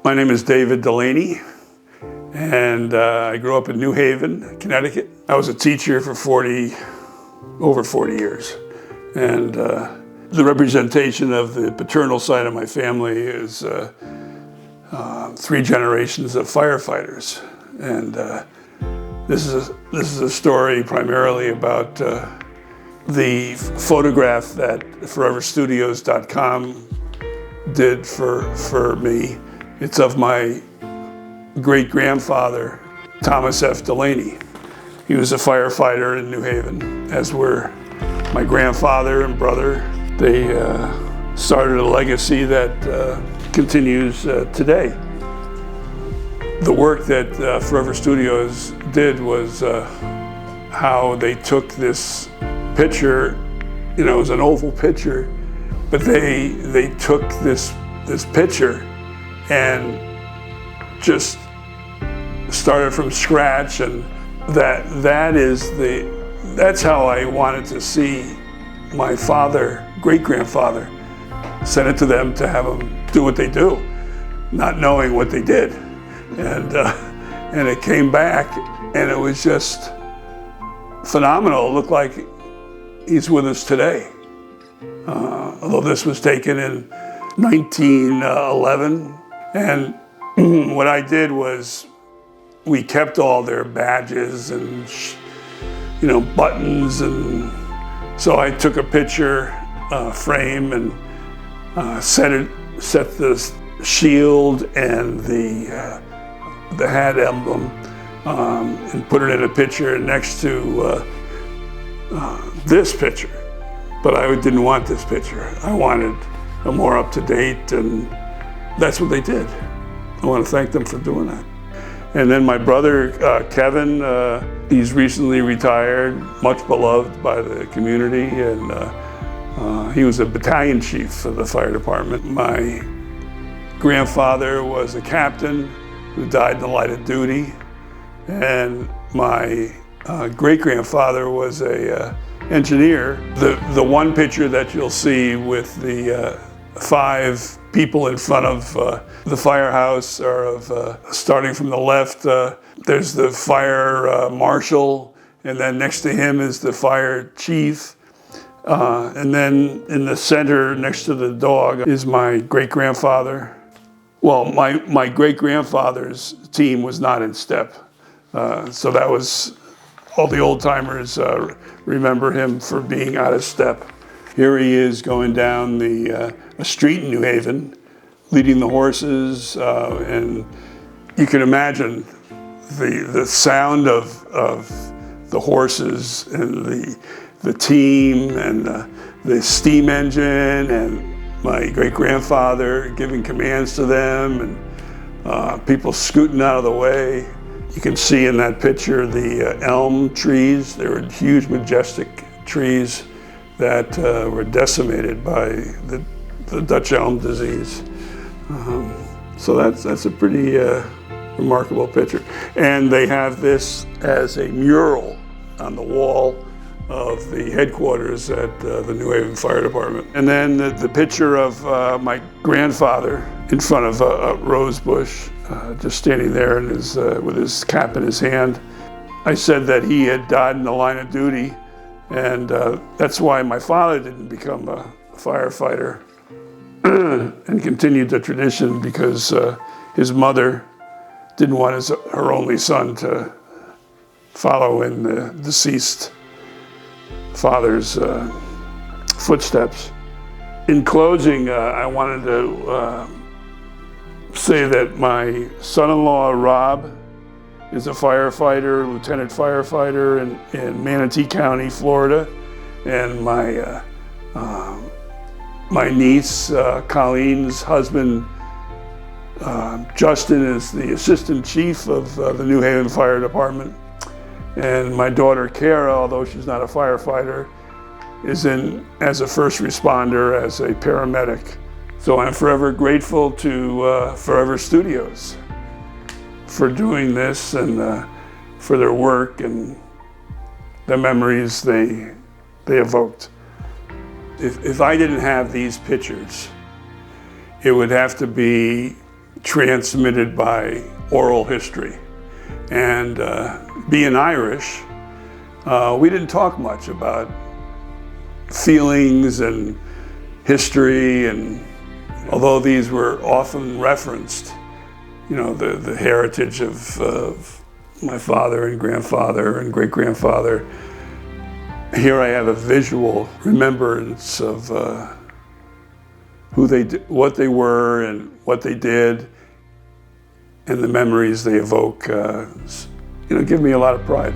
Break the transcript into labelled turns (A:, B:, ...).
A: My name is David Delaney, and I grew up in New Haven, Connecticut. I was a teacher for over 40 years. And the representation of the paternal side of my family is 3 generations of firefighters. And this is a story primarily about the photograph that ForeverStudios.com did for me. It's of my great-grandfather, Thomas F. Delaney. He was a firefighter in New Haven, as were my grandfather and brother. They started a legacy that continues today. The work that Forever Studios did was how they took this picture, it was an oval picture, but they took this picture and just started from scratch, and that's how I wanted to see my father, great-grandfather, send it to them to have them do what they do, not knowing what they did. And it came back, and it was just phenomenal. It looked like he's with us today. Although this was taken in 1911. And what I did was we kept all their badges and buttons, and so I took a picture frame and set the shield and the hat emblem and put it in a picture next to this picture. But I didn't want this picture. I wanted a more up-to-date, and that's what they did. I want to thank them for doing that. And then my brother, Kevin, he's recently retired, much beloved by the community, and he was a battalion chief of the fire department. My grandfather was a captain who died in the line of duty, and my great-grandfather was a engineer. The one picture that you'll see with the 5 people in front of the firehouse are of, starting from the left, there's the fire marshal, and then next to him is the fire chief. And then in the center, next to the dog, is my great-grandfather. Well, my great-grandfather's team was not in step. So that was, all the old-timers remember him for being out of step. Here he is going down a street in New Haven, leading the horses, and you can imagine the sound of the horses and the team and the steam engine, and my great-grandfather giving commands to them, and people scooting out of the way. You can see in that picture the elm trees. They were huge, majestic trees that were decimated by the Dutch elm disease. So that's a pretty remarkable picture. And they have this as a mural on the wall of the headquarters at the New Haven Fire Department. And then the picture of my grandfather in front of a rose bush, just standing there in with his cap in his hand. I said that he had died in the line of duty, and that's why my father didn't become a firefighter and continued the tradition, because his mother didn't want her only son to follow in the deceased father's footsteps. In closing, I wanted to say that my son-in-law, Rob, is a firefighter, lieutenant firefighter in Manatee County, Florida. And my niece, Colleen's husband, Justin, is the assistant chief of the New Haven Fire Department. And my daughter, Kara, although she's not a firefighter, is in as a first responder, as a paramedic. So I'm forever grateful to Forever Studios for doing this, and for their work and the memories they evoked. If I didn't have these pictures, it would have to be transmitted by oral history. And being Irish, we didn't talk much about feelings and history, and although these were often referenced, you know, the heritage of my father and grandfather and great-grandfather, here I have a visual remembrance of who they did, what they were and what they did, and the memories they evoke, you know, give me a lot of pride.